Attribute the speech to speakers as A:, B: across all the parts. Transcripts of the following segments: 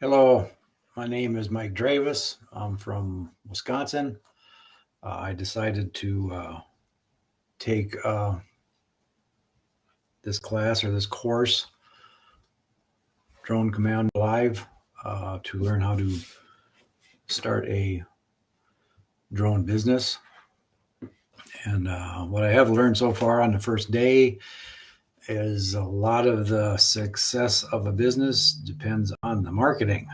A: Hello, my name is Mike Dravis. I'm from Wisconsin. I decided to take this class or this course, Drone Command Live, to learn how to start a drone business. And what I have learned so far on the first day is a lot of the success of a business depends on the marketing.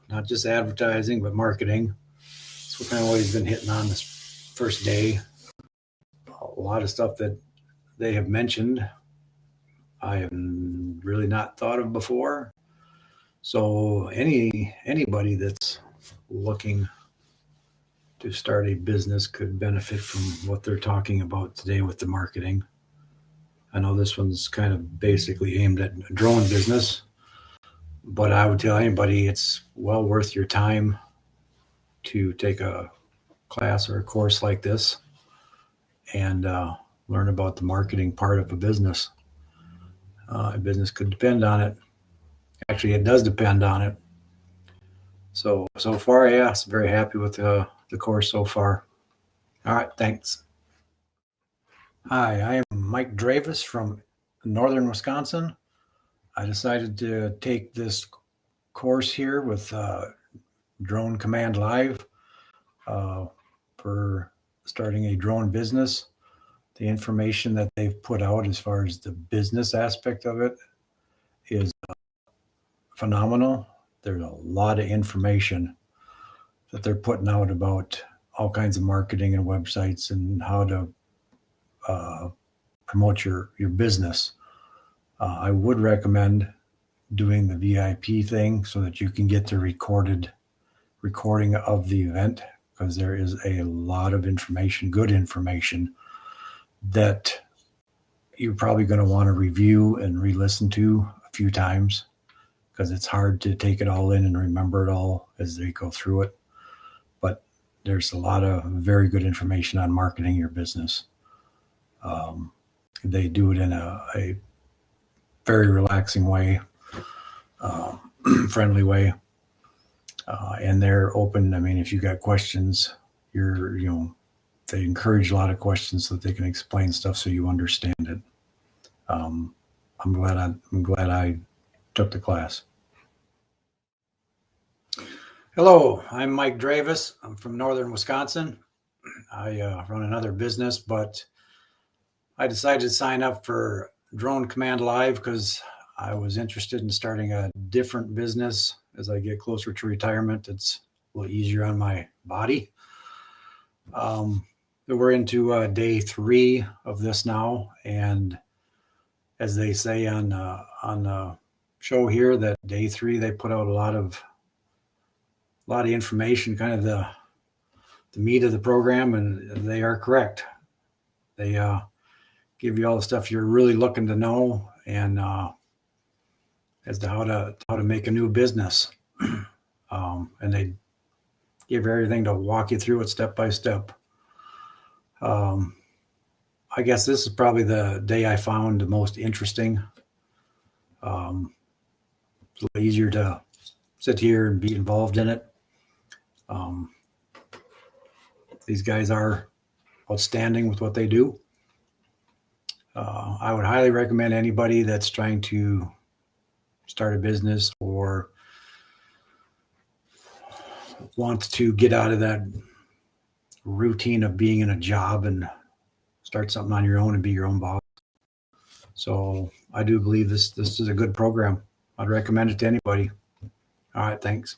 A: Not just advertising, but marketing. That's what kind of what he's been hitting on this first day. A lot of stuff that they have mentioned I have really not thought of before. So anybody that's looking to start a business could benefit from what they're talking about today with the marketing. I know this one's kind of basically aimed at a drone business, but I would tell anybody it's well worth your time to take a class or a course like this and learn about the marketing part of a business. A business could depend on it. Actually, it does depend on it. So far, yes, very happy with the course so far. All right, thanks. Hi, I am Mike Dravis from northern Wisconsin. I decided to take this course here with Drone Command Live for starting a drone business. The information that they've put out as far as the business aspect of it is phenomenal. There's a lot of information that they're putting out about all kinds of marketing and websites and how to promote your business. I would recommend doing the VIP thing so that you can get the recording of the event, because there is a lot of information, good information, that you're probably going to want to review and re-listen to a few times, because it's hard to take it all in and remember it all as they go through it. But there's a lot of very good information on marketing your business. They do it in a very relaxing way, friendly way, and they're open. I mean, if you got questions, they encourage a lot of questions so that they can explain stuff so you understand it. I'm glad I took the class. Hello, I'm Mike Dravis. I'm from northern Wisconsin. I run another business, but I decided to sign up for Drone Command Live because I was interested in starting a different business. As I get closer to retirement, it's a little easier on my body. We're into day 3 of this now, and as they say on the show here, that day 3 they put out a lot of information, kind of the meat of the program, and they are correct. They give you all the stuff you're really looking to know, and as to how to make a new business, and they give everything to walk you through it step by step. I guess this is probably the day I found the most interesting. It's a little easier to sit here and be involved in it. These guys are outstanding with what they do. I would highly recommend anybody that's trying to start a business or wants to get out of that routine of being in a job and start something on your own and be your own boss. So I do believe this is a good program. I'd recommend it to anybody. All right, thanks.